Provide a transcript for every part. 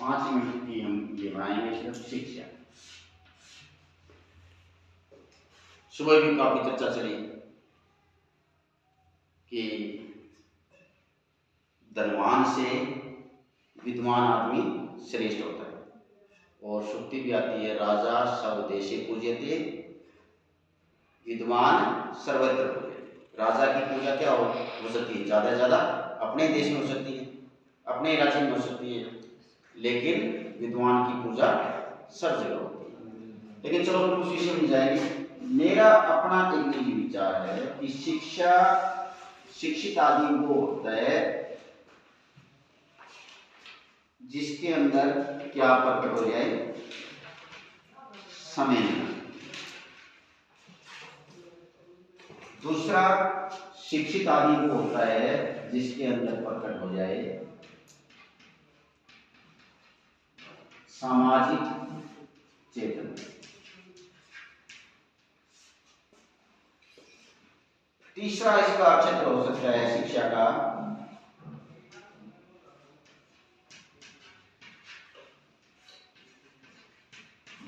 5 minute की हम ये बनाएंगे सिर्फ शिक्षा। सुबह भी काफी चर्चा चली कि धनवान से विद्वान आदमी श्रेष्ठ होता है, और श्रुति भी आती है राजा सब देशे पूज्यते विद्वान सर्वत्र पूज्यते। राजा की पूजा क्या हो सकती है? ज़्यादा से ज़्यादा अपने देश में हो सकती है, अपने राज्य में हो सकती है, लेकिन विद्वान की पूजा सब जगह होती है। लेकिन चलो कुछ विषय में जाएंगे। मेरा अपना एक निजी विचार है कि शिक्षा शिक्षित आदमी वो होता है जिसके अंदर क्या प्रकट हो जाए? संवेदना। दूसरा, शिक्षित आदमी वो होता है जिसके अंदर प्रकट हो जाए सामाजिक चेतना। तीसरा इसका क्षेत्र हो सकता है शिक्षा का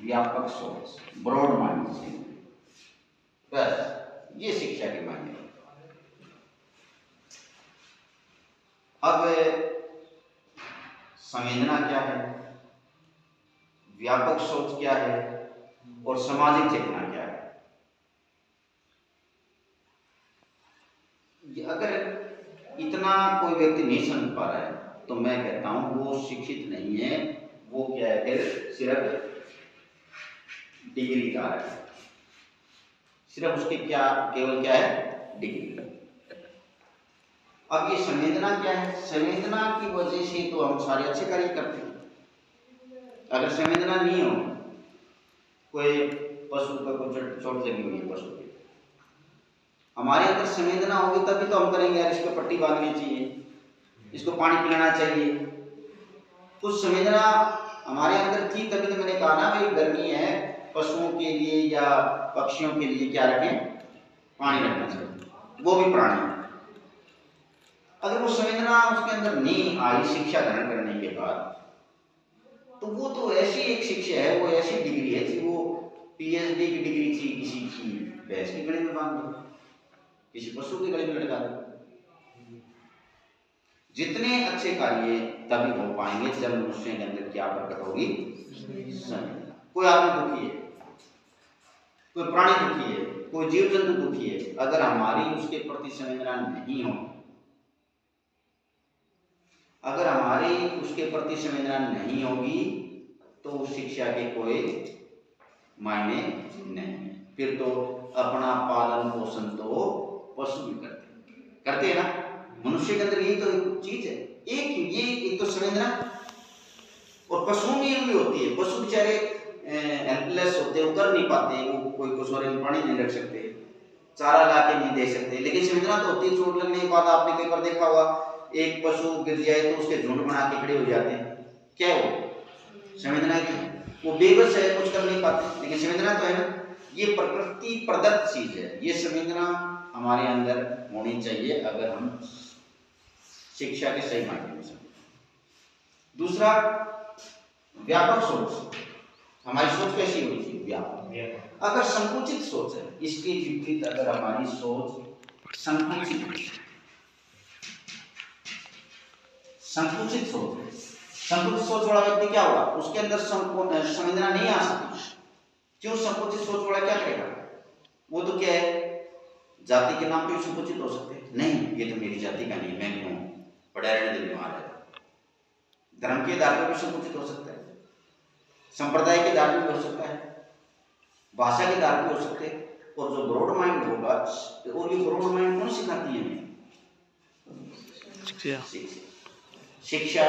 व्यापक सोच, ब्रॉड माइंड से। बस ये शिक्षा के मायने। अब संवेदना क्या है, व्यापक सोच क्या है, और सामाजिक चेतना क्या है? अगर इतना कोई व्यक्ति नहीं समझ पा रहा है तो मैं कहता हूं वो शिक्षित नहीं है, वो क्या है? फिर सिर्फ डिग्रीदार है, सिर्फ उसके क्या केवल क्या है? डिग्री। अब ये संवेदना क्या है? संवेदना की वजह से तो हम सारे अच्छे कार्य करते हैं। अगर संवेदना नहीं हो, कोई पशु का कुछ चोट लगी हुई है पशु के, हमारे अंदर संवेदना होगी तभी तो हम करेंगे यार इसको पट्टी बांधनी चाहिए, इसको पानी पिलाना चाहिए। कुछ संवेदना हमारे अंदर थी तभी तो मैंने कहा ना भाई गर्मी है, पशुओं के लिए या पक्षियों के लिए क्या रखें? पानी रखना चाहिए, वो भी प्राणी है। अगर वो संवेदना उसके अंदर नहीं आई शिक्षा ग्रहण करने के बाद, तो वो तो ऐसी एक शिक्षा है, वो ऐसी डिग्री है कि वो पीएचडी की डिग्री थी किसी की भैंस की गले में बांध दो, किसी पशु के गले में लटका दो। जितने अच्छे कार्य तभी हो पाएंगे जब मनुष्य के अंदर क्या प्रकट होगी? संवेदना। कोई आदमी दुखी है, कोई प्राणी दुखी है, कोई जीव जंतु दुखी है, अगर हमारी उसके प्रति संवेदना नहीं हो, अगर हमारी उसके प्रति संवेदना नहीं होगी तो उस शिक्षा के कोई मायने नहीं। फिर तो अपना पालन पोषण तो पशु भी करते हैं ना। मनुष्य के अंदर यही तो चीज है, एक तो संवेदना, और पशुओं में भी होती है। पशु बेचारे हेल्पलेस होते हैं, वो कर नहीं पाते, वो कोई कटोरे में पानी नहीं रख सकते, चारा ला के नहीं दे सकते, लेकिन संवेदना तो होती है। चोट लगने के बाद आपने कई बार देखा होगा, एक पशु गिर जाए तो उसके झुंड बना के खड़े हो जाते हैं। क्या वो संवेदना है? वो बेबस है, कुछ कर नहीं पाते, लेकिन संवेदना तो है ना। ये प्रकृति प्रदत्त चीज है, ये संवेदना हमारे अंदर होनी चाहिए अगर हम शिक्षा के सही मायने में समझें। दूसरा, व्यापक सोच। हमारी सोच कैसी होनी चाहिए? व्यापक। अगर संकुचित सोच है, इसके विपरीत अगर हमारी सोच संकुचित सोच वाला व्यक्ति क्या होगा? उसके अंदर संवेदना नहीं आ सकती। क्यों? संकुचित सोच वाला क्या करेगा? वो तो क्या है, जाति के नाम पे संकुचित हो सकते हैं। नहीं, ये तो मेरी जाति का नहीं, मैं क्यों बड़ा रहने देने वाला है। धर्म के आधार पर भी संकुचित हो सकता है, संप्रदाय के आधार पर भी हो सकता है, भाषा के आधार पर हो सकते हैं। और जो ब्रॉड माइंड होगा, और ये ब्रॉड माइंड कौन सिखाती है? शिक्षा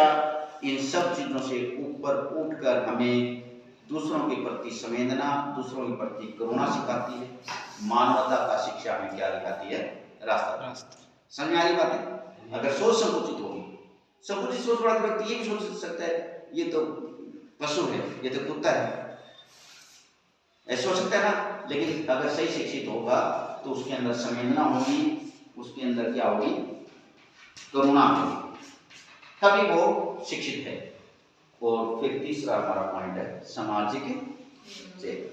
इन सब चीजों से ऊपर उठकर हमें दूसरों के प्रति संवेदना, दूसरों के प्रति करुणा सिखाती है। मानवता का शिक्षा हमें क्या दिखाती है? रास्ता। समझ आ रही बात है? अगर सोच संकुचित होगी, संकुचित सोच वाला व्यक्ति ये भी सोच सकता है ये तो पशु है, ये तो कुत्ता है, ऐसा हो सकता है ना। लेकिन अगर सही शिक्षित होगा तो उसके अंदर संवेदना होगी, उसके अंदर क्या होगी? करुणा होगी, तभी वो शिक्षित है। और फिर तीसरा हमारा पॉइंट है सामाजिक चेतना।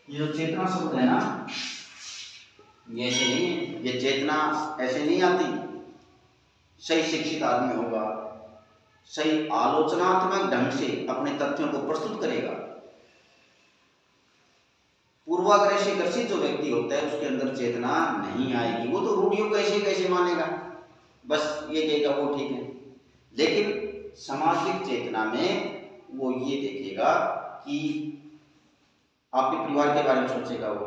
ये जो चेतना शब्द है ना, ये ऐसे नहीं है, ये चेतना ऐसे नहीं आती। सही शिक्षित आदमी होगा, सही आलोचनात्मक ढंग से अपने तथ्यों को प्रस्तुत करेगा। पूर्वाग्रह से ग्रसित जो व्यक्ति होता है उसके अंदर चेतना नहीं आएगी। वो तो रूढ़ियों कैसे कैसे मानेगा, बस ये कहेगा वो ठीक है। लेकिन सामाजिक चेतना में वो ये देखेगा कि आपके परिवार के बारे में सोचेगा, वो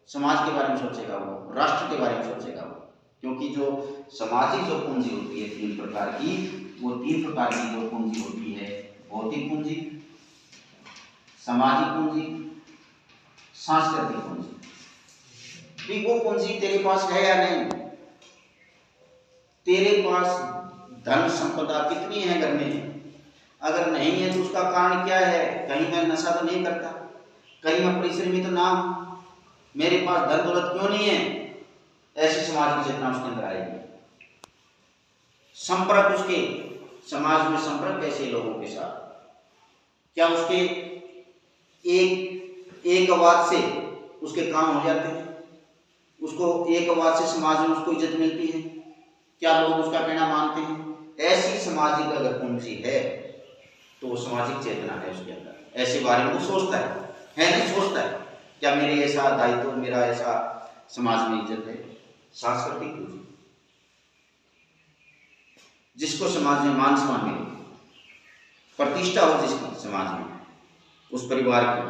समाज के बारे में सोचेगा, वो राष्ट्र के बारे में सोचेगा वो। क्योंकि जो सामाजिक जो पूंजी होती है तीन प्रकार की, वो तीन प्रकार की जो पूंजी होती है, भौतिक पूंजी, सामाजिक पूंजी, सांस्कृतिक पूंजी। वो पूंजी तेरे पास है या नहीं? तेरे पास धन संपदा कितनी है घर में? अगर नहीं है तो उसका कारण क्या है? कहीं मैं नशा तो नहीं करता, कहीं मैं परिश्रमी तो ना हूं, मेरे पास धन दौलत क्यों नहीं है? ऐसी समाज की चेतना उसके अंदर आएगी। संपर्क, उसके समाज में संपर्क कैसे लोगों के साथ? क्या उसके एक आवाज से उसके काम हो जाते हैं? उसको एक आवाज से समाज में उसको इज्जत मिलती है? क्या लोग उसका कहना मानते हैं? ऐसी सामाजिक अगर पूंजी है तो वो सामाजिक चेतना है उसके अंदर। ऐसे बारे में वो सोचता है नहीं सोचता है क्या मेरे ऐसा दायित्व, मेरा ऐसा समाज में इज्जत है? सांस्कृतिक पूंजी, जिसको समाज में मान सम्मान मिले, प्रतिष्ठा हो जिसकी समाज में, उस परिवार की,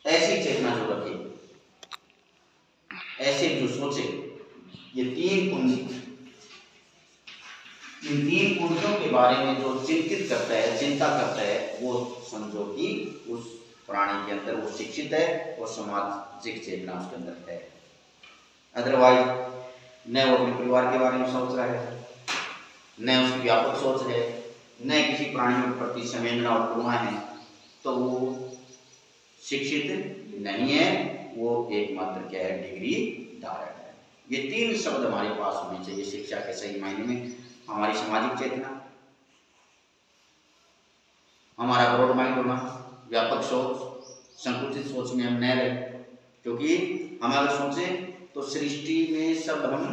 ऐसी चेतना जो रखे, ऐसे जो सोचे, ये तीन पूंजी, इन तीन पूंजियों के बारे में जो चिंतित करता है, चिंता करता है, वो समझो कि उस प्राणी के अंदर वो शिक्षित है और सामाजिक चेतना उसके अंदर है। अदरवाइज न वो अपने परिवार के बारे में सोच रहा है, न उसकी व्यापक सोच है, न किसी प्राणी के प्रति संवेदना और करुणा है, तो वो शिक्षित नहीं है, वो एकमात्र क्या है? डिग्री धारक है। ये तीन शब्द हमारे पास होने चाहिए शिक्षा के सही मायने में। हमारी सामाजिक चेतना, हमारा ब्रॉड माइंड होना, व्यापक सोच, संकुचित सोच में हम न रहे। क्योंकि हम अगर सोचें तो सृष्टि में सब हम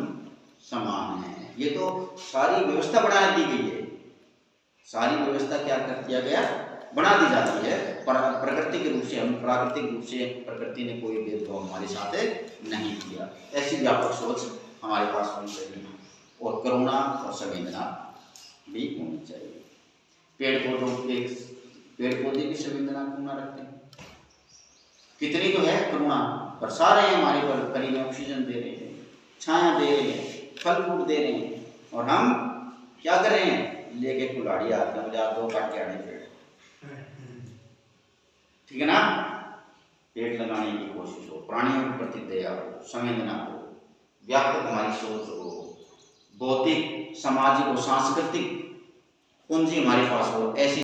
समान हैं। ये तो सारी व्यवस्था बना दी गई है। सारी व्यवस्था क्या कर दिया गया? बना दी जाती है। प्राकृतिक रूप से हम, प्राकृतिक रूप से प्रकृति ने कोई भेदभाव हमारे साथ नहीं किया। ऐसी व्यापक सोच हमारे पास होनी चाहिए और करुणा और संवेदना भी होनी चाहिए। पेड़ पौधे की संवेदना क्यों ना रखते हैं? कितनी तो है करुणा, बरसा रहे हैं हमारे पर, कहीं में ऑक्सीजन दे रहे हैं, छाया दे रहे हैं, फल फूल दे रहे हैं, और हम क्या कर रहे हैं? लेके कुल्हाड़ी आते हैं, मुझे आप दो काट के आने पेड़, ठीक है ना? पेड़ लगाने की कोशिश हो, प्राणियों के प्रति दया हो, संवेदना हो, व्यापक हमारी सोच हो, भौतिक, सामाजिक और सांस्कृतिक पूंजी हमारे पास हो, ऐसी